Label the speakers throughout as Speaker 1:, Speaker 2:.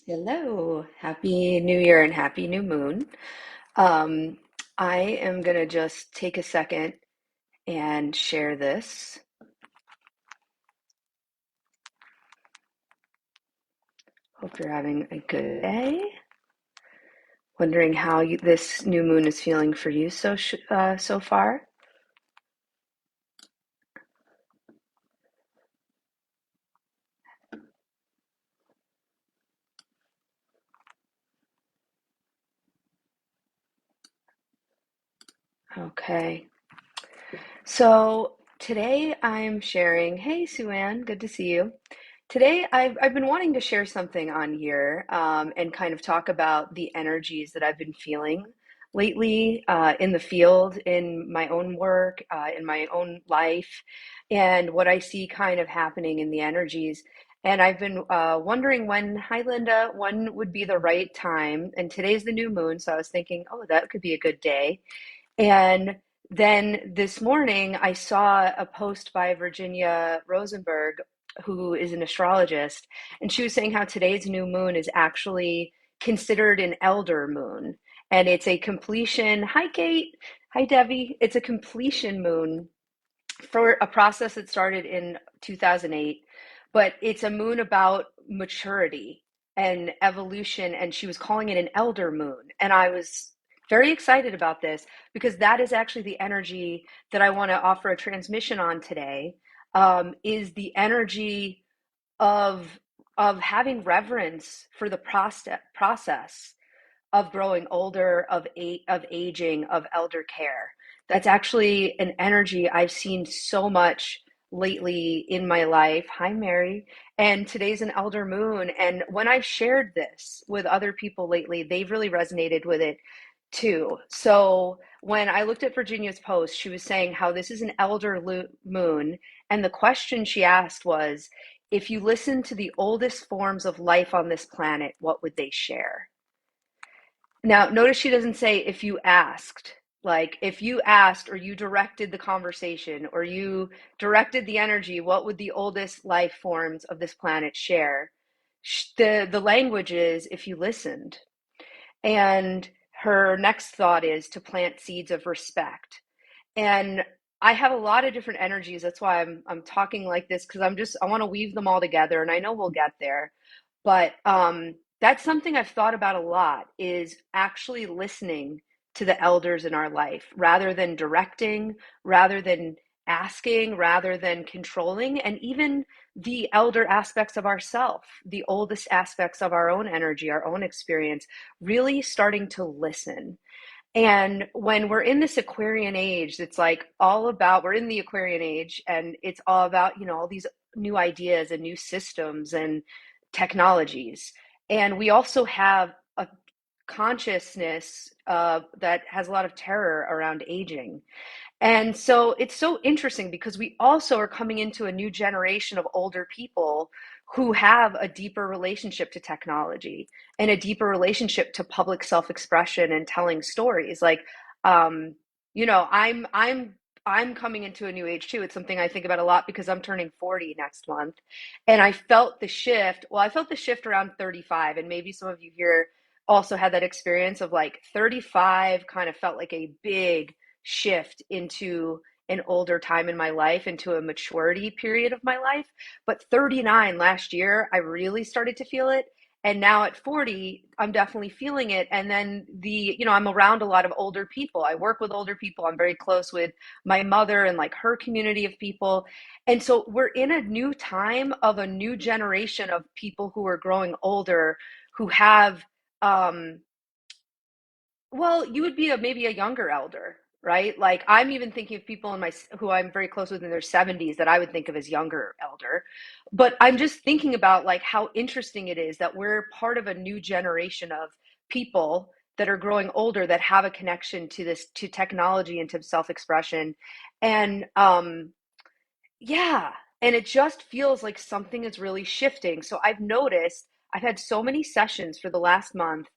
Speaker 1: Hello, happy new year and happy new moon. Um, I am going to just take a second and share this. Hope you're having a good day. Wondering how this new moon is feeling for you so far. Okay. So today I'm sharing. Hey, Sue Ann, good to see you. Today, I've been wanting to share something on here and kind of talk about the energies that I've been feeling lately in the field, in my own work, in my own life, and what I see kind of happening in the energies. And I've been wondering hi Linda, when would be the right time? And today's the new moon, so I was thinking, oh, that could be a good day. And then this morning, I saw a post by Virginia Rosenberg, who is an astrologist, and she was saying how today's new moon is actually considered an elder moon. And it's a completion. Hi, Kate. Hi, Debbie. It's a completion moon for a process that started in 2008, but it's a moon about maturity and evolution. And she was calling it an elder moon. And I was very excited about this because that is actually the energy that I want to offer a transmission on today. Is the energy of having reverence for the process of growing older, of aging, of elder care. That's actually an energy I've seen so much lately in my life. Hi, Mary. And today's an elder moon. And when I've shared this with other people lately, they've really resonated with it too. So when I looked at Virginia's post, she was saying how this is an elder moon. And the question she asked was, if you listen to the oldest forms of life on this planet, what would they share? Now, notice she doesn't say if you asked. Like, if you asked or you directed the conversation or you directed the energy, what would the oldest life forms of this planet share? The language is if you listened. And her next thought is to plant seeds of respect. And I have a lot of different energies. That's why I'm talking like this because I want to weave them all together, and I know we'll get there. But that's something I've thought about a lot is actually listening to the elders in our life rather than directing, rather than asking, rather than controlling, and even the elder aspects of ourself, the oldest aspects of our own energy, our own experience, really starting to listen. And when we're in this Aquarian age, it's like all about, we're in the Aquarian age and it's all about, all these new ideas and new systems and technologies. And we also have a consciousness that has a lot of terror around aging. And so it's so interesting because we also are coming into a new generation of older people who have a deeper relationship to technology and a deeper relationship to public self-expression and telling stories. Like, um, I'm coming into a new age too. It's something I think about a lot because I'm turning 40 next month. And I felt the shift. Well, I felt the shift around 35, and maybe some of you here also had that experience of like 35 kind of felt like a big shift into an older time in my life, into a maturity period of my life. But 39 last year, I really started to feel it. And now at 40, I'm definitely feeling it. And then I'm around a lot of older people. I work with older people. I'm very close with my mother and like her community of people. And so we're in a new time of a new generation of people who are growing older, who have um, well, you would be maybe a younger elder, right? Like I'm even thinking of people who I'm very close with in their 70s that I would think of as younger elder. But I'm just thinking about like how interesting it is that we're part of a new generation of people that are growing older that have a connection to technology and to self-expression. And yeah, and it just feels like something is really shifting. So I've noticed I've had so many sessions for the last month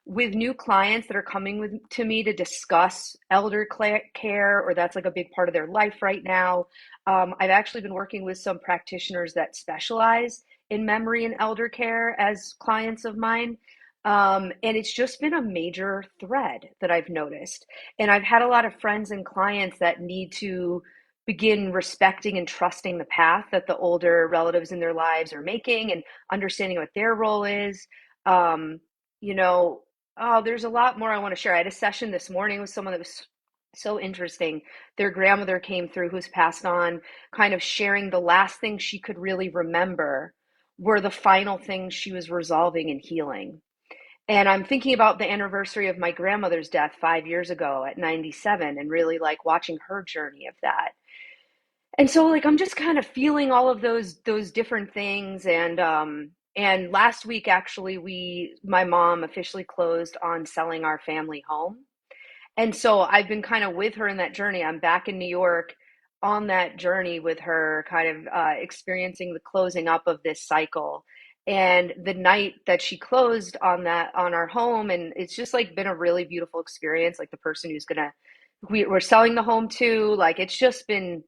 Speaker 1: with new clients that are coming to me to discuss elder care, or that's like a big part of their life right now. I've actually been working with some practitioners that specialize in memory and elder care as clients of mine. And it's just been a major thread that I've noticed. And I've had a lot of friends and clients that need to begin respecting and trusting the path that the older relatives in their lives are making and understanding what their role is. Um, you know, oh, there's a lot more I want to share. I had a session this morning with someone that was so interesting. Their grandmother came through who's passed on, kind of sharing the last thing she could really remember were the final things she was resolving and healing. And I'm thinking about the anniversary of my grandmother's death 5 years ago at 97 and really like watching her journey of that. And so like I'm just kind of feeling all of those different things and last week actually we my mom officially closed on selling our family home. And so I've been kind of with her in that journey. I'm back in New York on that journey with her, kind of experiencing the closing up of this cycle. And the night that she closed on that, on our home, and it's just like been a really beautiful experience. Like the person who's gonna, we're selling the home to, like it's just been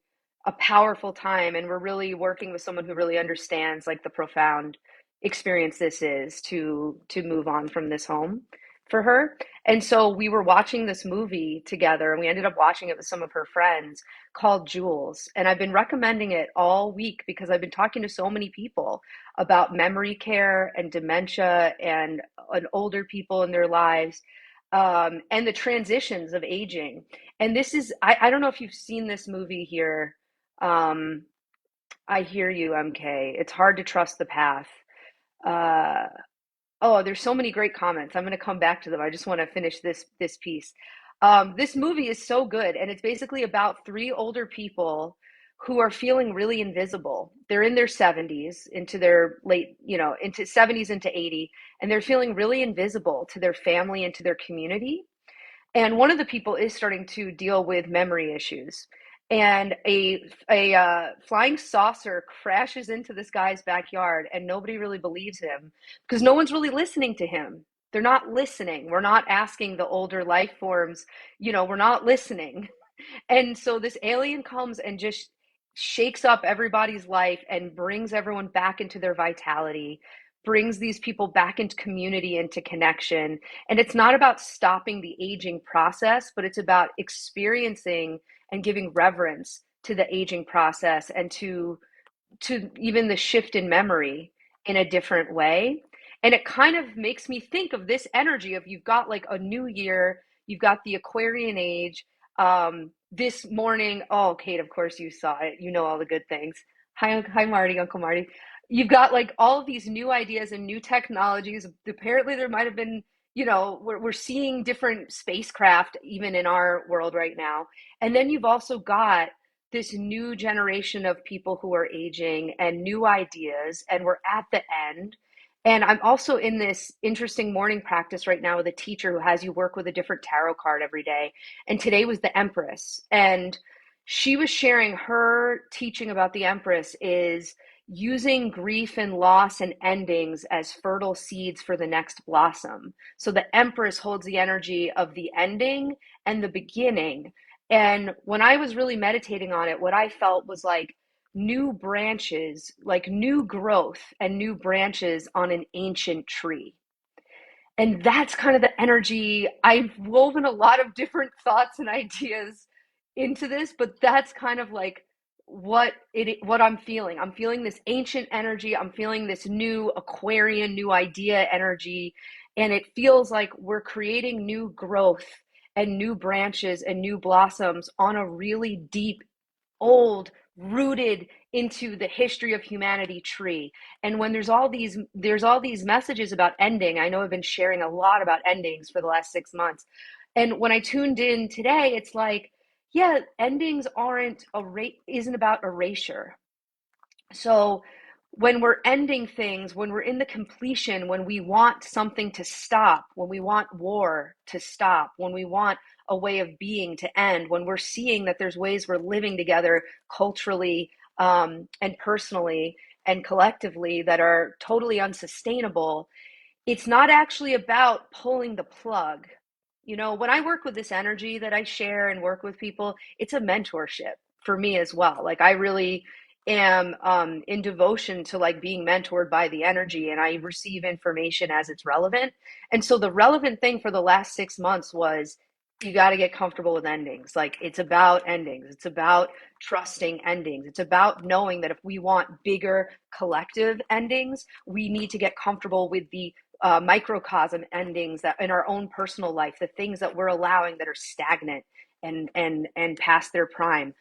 Speaker 1: a powerful time. And we're really working with someone who really understands like the profound experience this is to move on from this home for her. And so we were watching this movie together, and we ended up watching it with some of her friends called Jules. And I've been recommending it all week because I've been talking to so many people about memory care and dementia and older people in their lives, and the transitions of aging. And this is, I don't know if you've seen this movie here. Um, I hear you, MK. It's hard to trust the path. Uh, Oh, there's so many great comments. I'm going to come back to them. I just want to finish this piece. This movie is so good, and it's basically about three older people who are feeling really invisible. They're in their 70s, into their late, into 70s into 80, and they're feeling really invisible to their family and to their community. And one of the people is starting to deal with memory issues. And a flying saucer crashes into this guy's backyard, and nobody really believes him because no one's really listening to him. They're not listening. We're not asking the older life forms, we're not listening. And so this alien comes and just shakes up everybody's life and brings everyone back into their vitality, brings these people back into community, into connection. And it's not about stopping the aging process, but it's about experiencing and giving reverence to the aging process and to even the shift in memory in a different way. And it kind of makes me think of this energy of you've got like a new year, you've got the Aquarian age. This morning, oh, Kate, of course you saw it. You know all the good things. Hi, Marty, Uncle Marty. You've got like all of these new ideas and new technologies. Apparently, there might have been, we're seeing different spacecraft even in our world right now. And then you've also got this new generation of people who are aging and new ideas, and we're at the end. And I'm also in this interesting morning practice right now with a teacher who has you work with a different tarot card every day. And today was the Empress. And she was sharing her teaching about the Empress is using grief and loss and endings as fertile seeds for the next blossom. So the Empress holds the energy of the ending and the beginning. And when I was really meditating on it, what I felt was like new branches, like new growth and new branches on an ancient tree. And that's kind of the energy. I've woven a lot of different thoughts and ideas into this, but that's kind of like what I'm feeling. I'm feeling this ancient energy. I'm feeling this new Aquarian, new idea energy. And it feels like we're creating new growth and new branches and new blossoms on a really deep, old, rooted into the history of humanity tree. And when there's all these messages about ending. I know I've been sharing a lot about endings for the last 6 months. And when I tuned in today, it's like, yeah, endings isn't about erasure. So when we're ending things, when we're in the completion, when we want something to stop, when we want war to stop, when we want a way of being to end, when we're seeing that there's ways we're living together culturally, and personally and collectively that are totally unsustainable, it's not actually about pulling the plug. When I work with this energy that I share and work with people, it's a mentorship for me as well. Like I really, am in devotion to like being mentored by the energy, and I receive information as it's relevant. And so the relevant thing for the last 6 months was you got to get comfortable with endings. Like it's about endings. It's about trusting endings. It's about knowing that if we want bigger collective endings, we need to get comfortable with the microcosm endings that in our own personal life, the things that we're allowing that are stagnant and past their prime.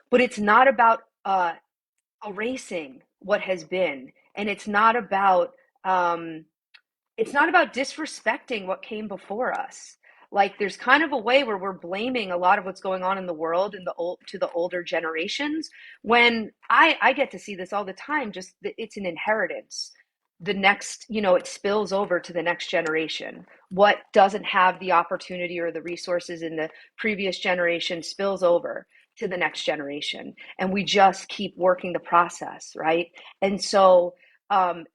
Speaker 1: But it's not about erasing what has been, and um, it's not about disrespecting what came before us. Like there's kind of a way where we're blaming a lot of what's going on in the world in the old to the older generations, when I get to see this all the time. Just it's an inheritance. The next, it spills over to the next generation. What doesn't have the opportunity or the resources in the previous generation spills over to the next generation, and we just keep working the process, right? And so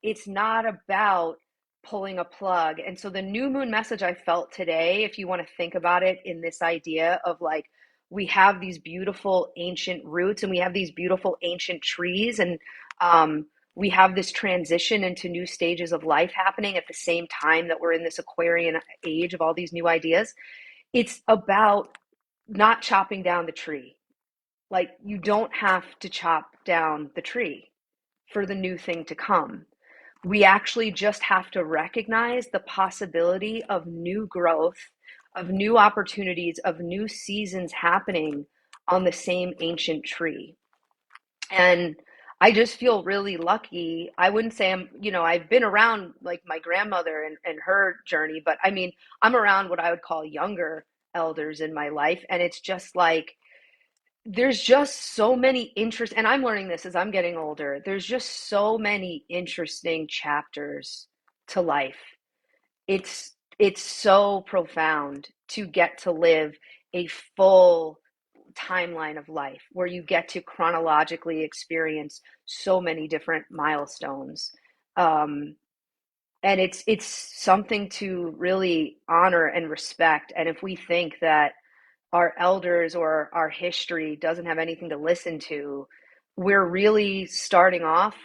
Speaker 1: it's not about pulling a plug. And so the new moon message I felt today, if you want to think about it in this idea of like, we have these beautiful ancient roots and we have these beautiful ancient trees, and we have this transition into new stages of life happening at the same time that we're in this Aquarian age of all these new ideas. It's about not chopping down the tree. Like, you don't have to chop down the tree for the new thing to come. We actually just have to recognize the possibility of new growth, of new opportunities, of new seasons happening on the same ancient tree. And I just feel really lucky. I wouldn't say I've been around like my grandmother and her journey, but I mean, I'm around what I would call younger elders in my life. And it's just like, there's just so many interest, and I'm learning this as I'm getting older. There's just so many interesting chapters to life. It's so profound to get to live a full timeline of life where you get to chronologically experience so many different milestones. Um, and it's something to really honor and respect. And if we think that our elders or our history doesn't have anything to listen to, we're really starting off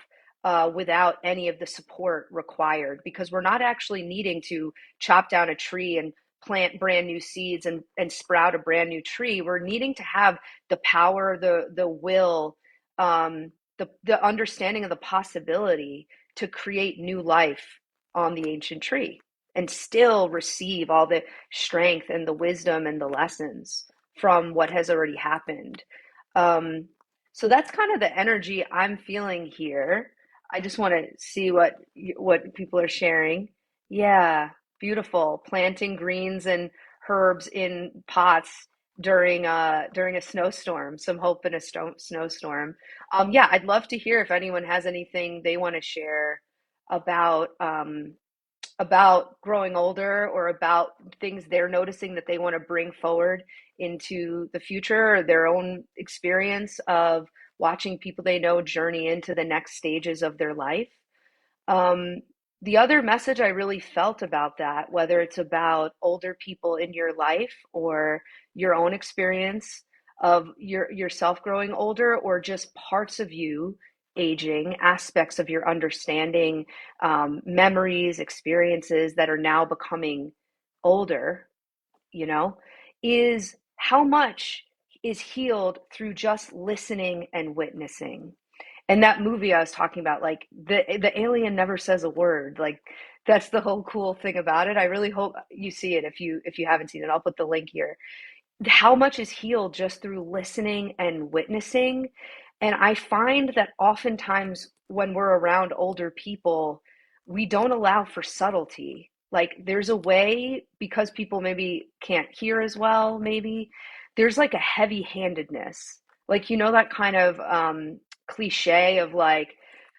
Speaker 1: without any of the support required, because we're not actually needing to chop down a tree and plant brand new seeds and sprout a brand new tree. We're needing to have the power, the will, the understanding of the possibility to create new life on the ancient tree and still receive all the strength and the wisdom and the lessons from what has already happened. Um, so that's kind of the energy I'm feeling here. I just want to see what people are sharing. Yeah, beautiful. Planting greens and herbs in pots during a snowstorm. Some hope in a snowstorm. Yeah, I'd love to hear if anyone has anything they want to share about about growing older, or about things they're noticing that they want to bring forward into the future, or their own experience of watching people they know journey into the next stages of their life. Um, the other message I really felt about that, whether it's about older people in your life or your own experience of yourself growing older, or just parts of you aging, aspects of your understanding, memories, experiences that are now becoming older, you know, is how much is healed through just listening and witnessing. And that movie I was talking about, like the alien never says a word. Like that's the whole cool thing about it. I really hope you see it. If you haven't seen it, I'll put the link here. How much is healed just through listening and witnessing. And I find that oftentimes when we're around older people, we don't allow for subtlety. Like there's a way, because people maybe can't hear as well, maybe there's like a heavy handedness. Like, that kind of cliche of like,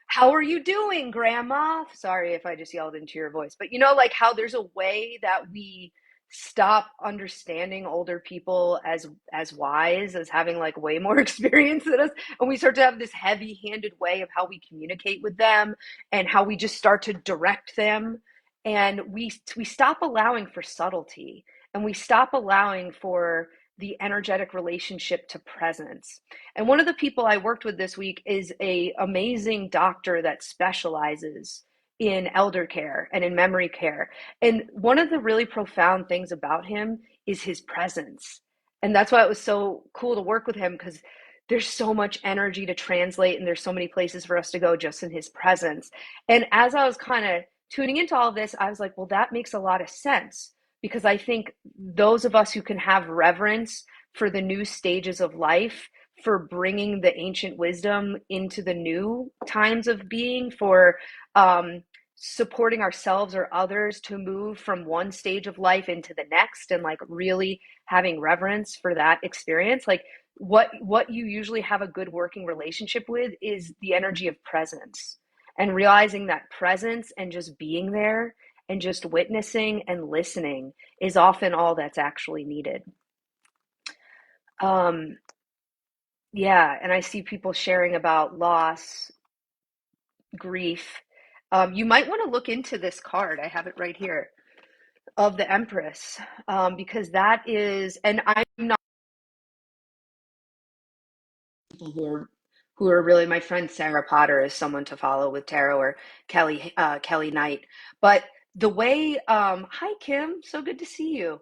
Speaker 1: how are you doing, grandma? Sorry if I just yelled into your voice, but like how there's a way that we stop understanding older people as wise, as having like way more experience than us, and we start to have this heavy-handed way of how we communicate with them and how we just start to direct them, and we stop allowing for subtlety, and we stop allowing for the energetic relationship to presence. And one of the people I worked with this week is a amazing doctor that specializes in elder care and in memory care. And one of the really profound things about him is his presence. And that's why it was so cool to work with him, because there's so much energy to translate and there's so many places for us to go just in his presence. And as I was kind of tuning into all of this, I was like, well, that makes a lot of sense, because I think those of us who can have reverence for the new stages of life, for bringing the ancient wisdom into the new times of being, for um, supporting ourselves or others to move from one stage of life into the next, and like really having reverence for that experience, like what you usually have a good working relationship with is the energy of presence, and realizing that presence and just being there and just witnessing and listening is often all that's actually needed. Um, yeah, and I see people sharing about loss, grief. You might want to look into this card. I have it right here, of the Empress, because that is, and I'm not people who are really, my friend Sarah Potter is someone to follow with tarot, or Kelly Knight. But the way, hi Kim, so good to see you.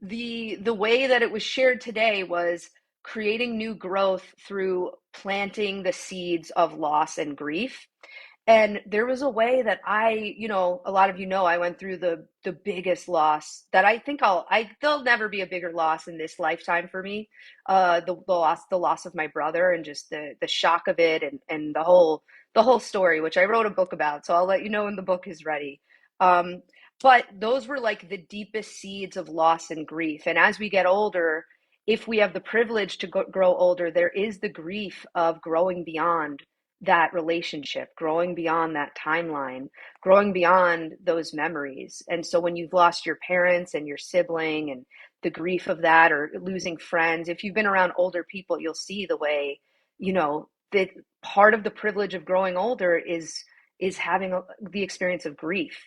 Speaker 1: The way that it was shared today was creating new growth through planting the seeds of loss and grief. And there was a way that a lot of I went through the biggest loss that I think there'll never be a bigger loss in this lifetime for me. The loss of my brother, and just the shock of it, and the whole story, which I wrote a book about. So I'll let you know when the book is ready. Um, but those were like the deepest seeds of loss and grief. And as we get older, if we have the privilege to grow older, there is the grief of growing beyond that relationship, growing beyond that timeline, growing beyond those memories. And so when you've lost your parents and your sibling, and the grief of that, or losing friends, if you've been around older people, you'll see the way, that part of the privilege of growing older is having the experience of grief.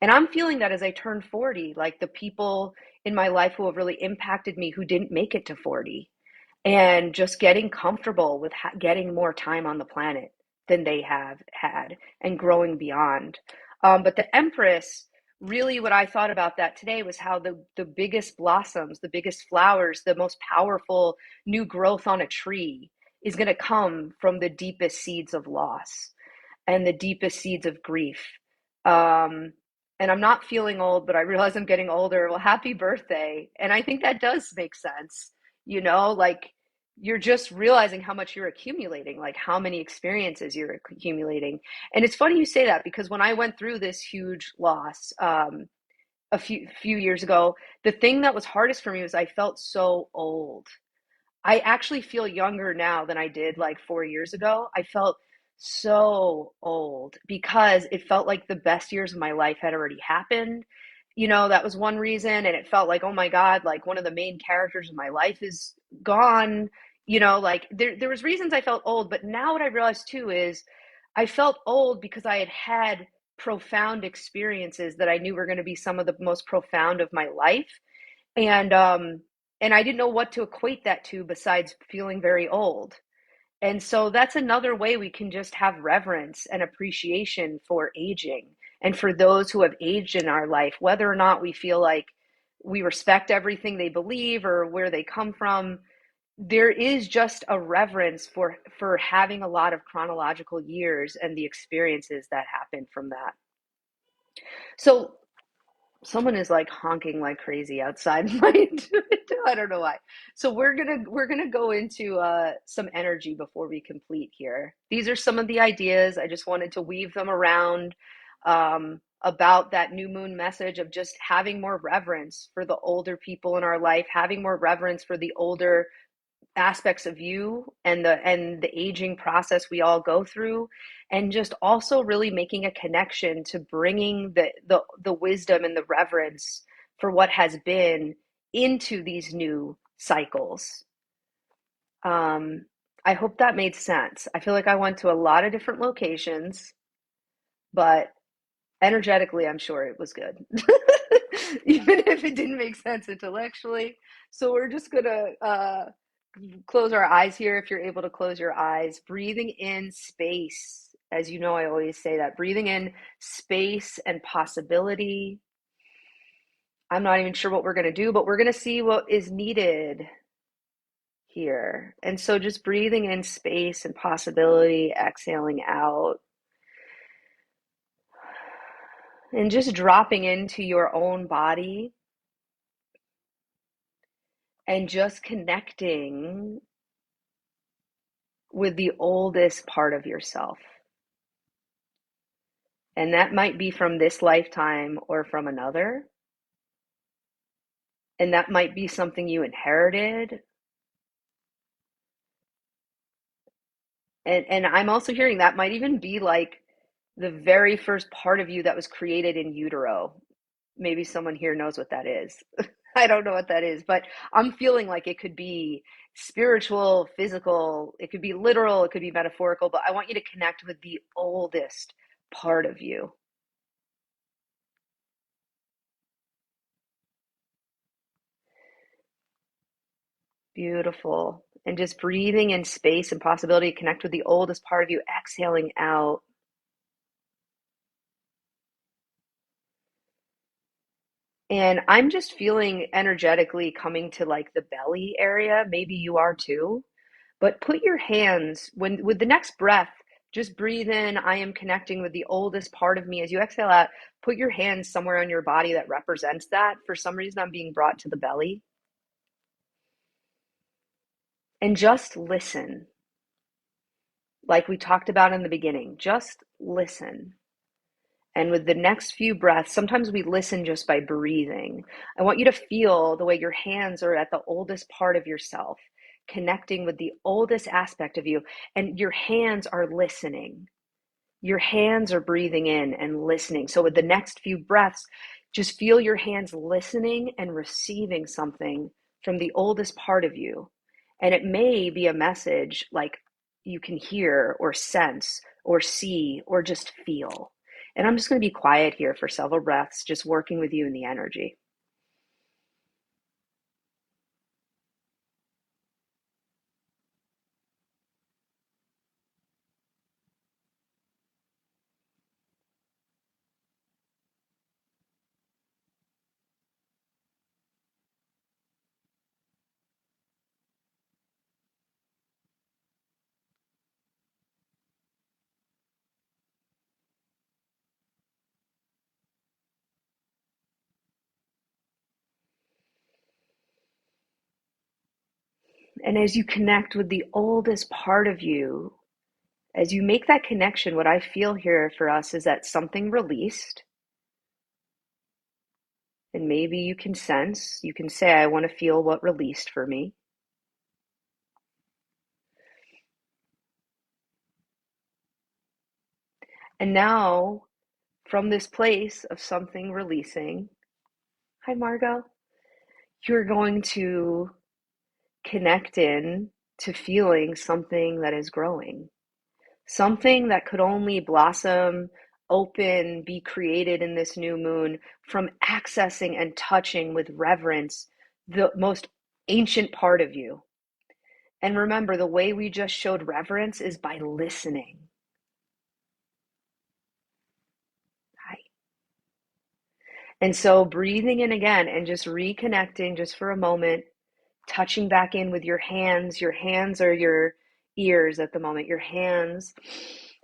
Speaker 1: And I'm feeling that as I turn 40, like the people in my life who have really impacted me who didn't make it to 40, and just getting comfortable with getting more time on the planet than they have had, and growing beyond. But the Empress, really, what I thought about that today was how the biggest blossoms, the biggest flowers, the most powerful new growth on a tree is going to come from the deepest seeds of loss and the deepest seeds of grief. Um, and I'm not feeling old, but I realize I'm getting older. Well, happy birthday. And I think that does make sense. Like, you're just realizing how much you're accumulating, like how many experiences you're accumulating. And it's funny you say that, because when I went through this huge loss, a few years ago, the thing that was hardest for me was I felt so old. I actually feel younger now than I did like 4 years ago. I felt so old because it felt like the best years of my life had already happened. That was one reason. And it felt like, oh my God, like one of the main characters of my life is gone. Like there was reasons I felt old, but now what I realized too is I felt old because I had had profound experiences that I knew were going to be some of the most profound of my life. And I didn't know what to equate that to besides feeling very old. And so that's another way we can just have reverence and appreciation for aging, and for those who have aged in our life, whether or not we feel like we respect everything they believe or where they come from. There is just a reverence for having a lot of chronological years and the experiences that happen from that. So someone is like honking like crazy outside my window. I don't know why. So we're gonna go into some energy before we complete here. These are some of the ideas. I just wanted to weave them around, about that new moon message of just having more reverence for the older people in our life, having more reverence for the older aspects of you and the aging process we all go through, and just also really making a connection to bringing the wisdom and the reverence for what has been into these new cycles. I hope that made sense. I feel like I went to a lot of different locations, but Energetically, I'm sure it was good, even if it didn't make sense intellectually. So we're just gonna close our eyes here. If you're able to close your eyes, breathing in space. As you know, I always say that breathing in space and possibility. I'm not even sure what we're gonna do, but we're gonna see what is needed here. And so just breathing in space and possibility, exhaling out, and just dropping into your own body and just connecting with the oldest part of yourself. And that might be from this lifetime or from another. And that might be something you inherited. And I'm also hearing that might even be like the very first part of you that was created in utero. Maybe someone here knows what that is. I don't know what that is, but I'm feeling like it could be spiritual, physical, it could be literal, it could be metaphorical, but I want you to connect with the oldest part of you. Beautiful. And just breathing in space and possibility, connect with the oldest part of you, exhaling out. And I'm just feeling energetically coming to like the belly area. Maybe you are too. But put your hands, when with the next breath, just breathe in. I am connecting with the oldest part of me. As you exhale out, put your hands somewhere on your body that represents that. For some reason, I'm being brought to the belly. And just listen, like we talked about in the beginning. Just listen. And with the next few breaths, sometimes we listen just by breathing. I want you to feel the way your hands are at the oldest part of yourself, connecting with the oldest aspect of you, and your hands are listening. Your hands are breathing in and listening. So with the next few breaths, just feel your hands listening and receiving something from the oldest part of you. And it may be a message like you can hear or sense or see or just feel. And I'm just going to be quiet here for several breaths, just working with you in the energy. And as you connect with the oldest part of you, as you make that connection, what I feel here for us is that something released. And maybe you can sense, you can say, I want to feel what released for me. And now, from this place of something releasing, hi, Margot, you're going to connect in to feeling something that is growing, something that could only blossom, open, be created in this new moon from accessing and touching with reverence the most ancient part of you. And remember, the way we just showed reverence is by listening. Hi. And so breathing in again and just reconnecting just for a moment, touching back in with your hands. Your hands are your ears at the moment. Your hands,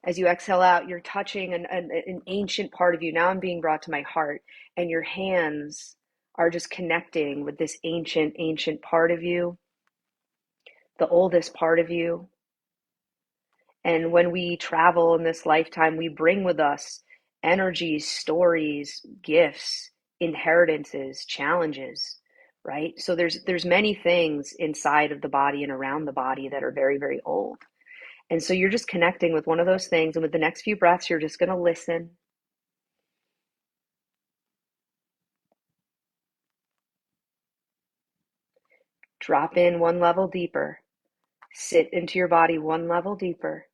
Speaker 1: as you exhale out, you're touching an ancient part of you. Now I'm being brought to my heart, and your hands are just connecting with this ancient part of you, the oldest part of you. And when we travel in this lifetime, we bring with us energies, stories, gifts, inheritances, challenges, right? So there's many things inside of the body and around the body that are very, very old. And so you're just connecting with one of those things. And with the next few breaths, you're just going to listen. Drop in one level deeper. Sit into your body one level deeper.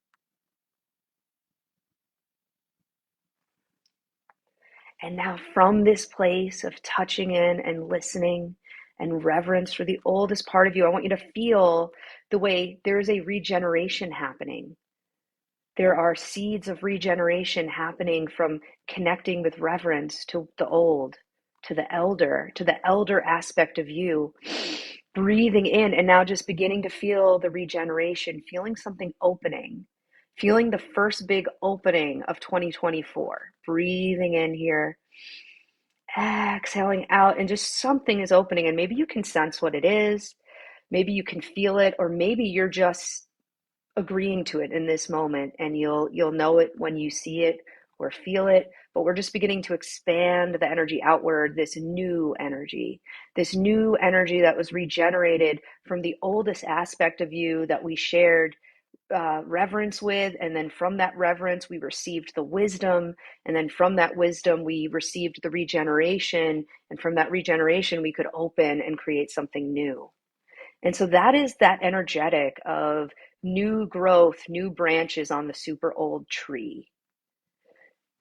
Speaker 1: And now, from this place of touching in and listening and reverence for the oldest part of you, I want you to feel the way there is a regeneration happening. There are seeds of regeneration happening from connecting with reverence to the old, to the elder aspect of you. Breathing in and now just beginning to feel the regeneration, feeling something opening, feeling the first big opening of 2024. Breathing in here, exhaling out, and just something is opening. And maybe you can sense what it is, maybe you can feel it, or maybe you're just agreeing to it in this moment, and you'll know it when you see it or feel it. But we're just beginning to expand the energy outward, this new energy that was regenerated from the oldest aspect of you that we shared reverence with, and then from that reverence we received the wisdom, and then from that wisdom we received the regeneration, and from that regeneration we could open and create something new. And so that is that energetic of new growth, new branches on the super old tree.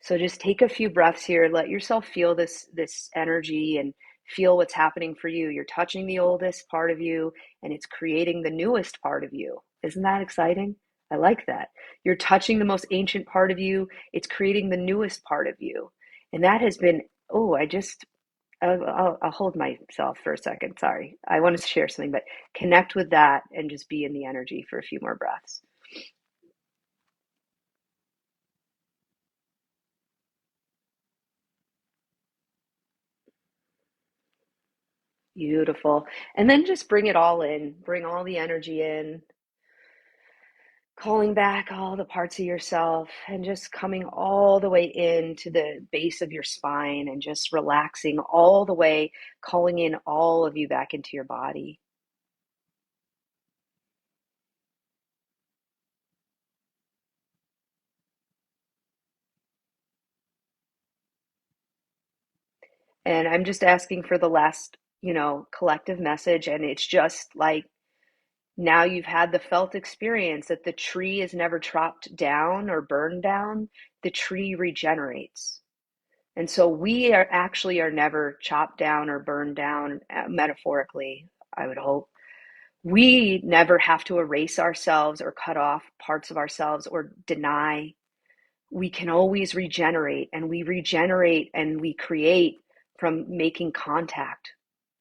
Speaker 1: So just take a few breaths here, let yourself feel this energy and feel what's happening for you. You're touching the oldest part of you and it's creating the newest part of you. Isn't that exciting? I like that. You're touching the most ancient part of you, it's creating the newest part of you. And that has been, oh, I'll hold myself for a second. Sorry. I wanted to share something, but connect with that and just be in the energy for a few more breaths. Beautiful. And then just bring it all in, bring all the energy in, calling back all the parts of yourself and just coming all the way into the base of your spine and just relaxing all the way, calling in all of you back into your body. And I'm just asking for the last, collective message. And it's just like, now you've had the felt experience that the tree is never chopped down or burned down, the tree regenerates. And so we are never chopped down or burned down, metaphorically, I would hope. We never have to erase ourselves or cut off parts of ourselves or deny. We can always regenerate, and we regenerate and we create from making contact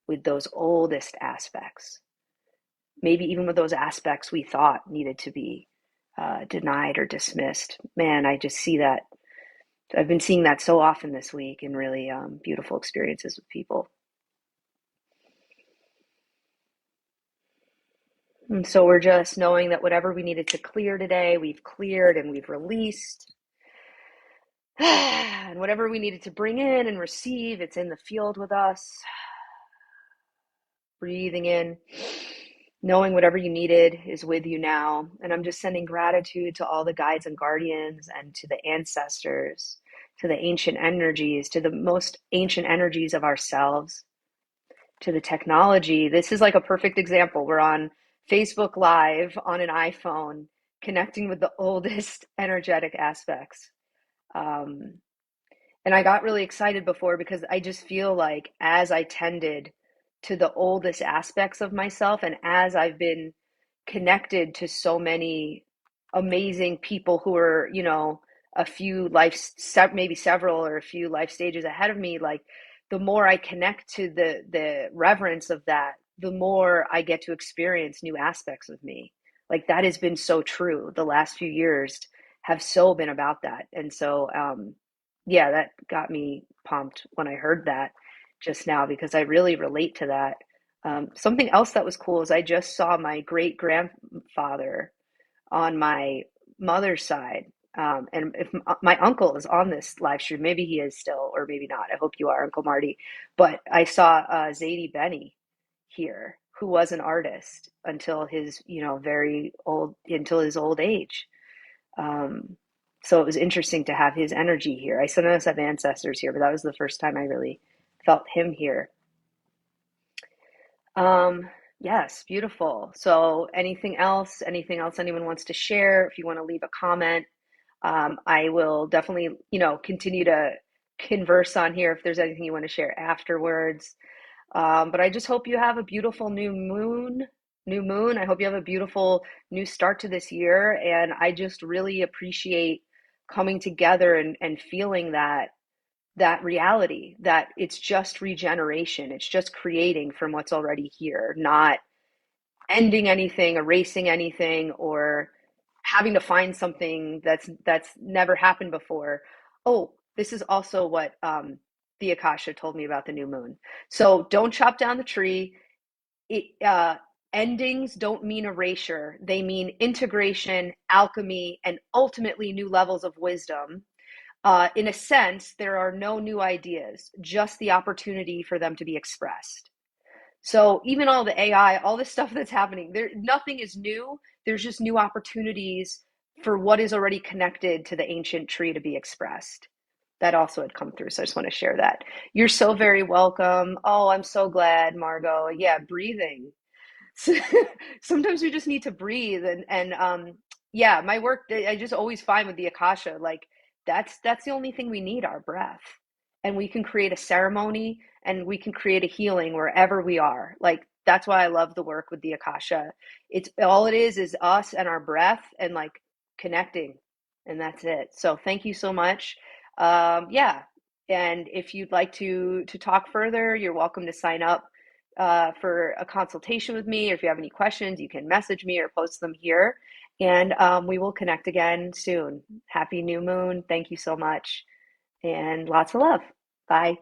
Speaker 1: with those oldest aspects, maybe even with those aspects we thought needed to be denied or dismissed. Man, I just see that. I've been seeing that so often this week in really beautiful experiences with people. And so we're just knowing that whatever we needed to clear today, we've cleared and we've released. And whatever we needed to bring in and receive, it's in the field with us. Breathing in, knowing whatever you needed is with you now. And I'm just sending gratitude to all the guides and guardians and to the ancestors, to the ancient energies, to the most ancient energies of ourselves, to the technology. This is like a perfect example. We're on Facebook Live on an iPhone, connecting with the oldest energetic aspects. Um, and I got really excited before because I just feel like as I tended to the oldest aspects of myself and as I've been connected to so many amazing people who are, a few maybe several or a few life stages ahead of me, like the more I connect to the reverence of that, the more I get to experience new aspects of me. Like that has been so true. The last few years have so been about that. And so, yeah, that got me pumped when I heard that just now because I really relate to that. Something else that was cool is I just saw my great grandfather on my mother's side. And if my uncle is on this live stream, maybe he is still, or maybe not. I hope you are, Uncle Marty. But I saw Zadie Benny here, who was an artist until his, very old, until his old age. Um, so it was interesting to have his energy here. I sometimes have ancestors here, but that was the first time I really felt him here. Um, yes, beautiful. So anything else? Anything else anyone wants to share? If you want to leave a comment, I will definitely, continue converse on here if there's anything you want to share afterwards. But I just hope you have a beautiful new moon. New moon. I hope you have a beautiful new start to this year. And I just really appreciate coming together and feeling that reality that it's just regeneration. It's just creating from what's already here, not ending anything, erasing anything, or having to find something that's never happened before. Oh, this is also what the Akasha told me about the new moon. So don't chop down the tree. Endings don't mean erasure; they mean integration, alchemy, and ultimately new levels of wisdom. In a sense, there are no new ideas, just the opportunity for them to be expressed. So even all the AI, all this stuff that's happening, there nothing is new. There's just new opportunities for what is already connected to the ancient tree to be expressed. That also had come through, so I just want to share that. You're so very welcome. Oh, I'm so glad, Margot. Yeah, breathing. Sometimes we just need to breathe and yeah, my work I just always find with the Akasha, like that's the only thing we need, our breath. And we can create a ceremony and we can create a healing wherever we are. Like that's why I love the work with the Akasha. It's all it is us and our breath and like connecting. And that's it. So thank you so much. Yeah. And if you'd like to talk further, you're welcome to sign up for a consultation with me. Or if you have any questions, you can message me or post them here. And we will connect again soon. Happy new moon. Thank you so much. And lots of love. Bye.